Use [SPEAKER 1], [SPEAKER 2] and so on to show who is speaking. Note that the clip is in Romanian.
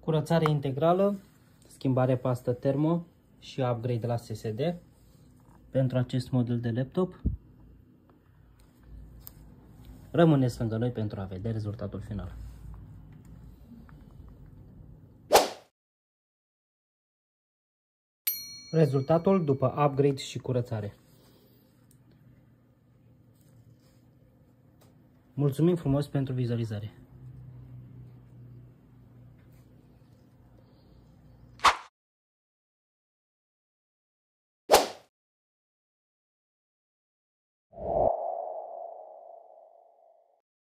[SPEAKER 1] Curățare integrală, schimbare pastă termo și upgrade la SSD pentru acest model de laptop. Rămâneți lângă noi pentru a vedea rezultatul final. Rezultatul după upgrade și curățare. Mulțumim frumos pentru vizualizare!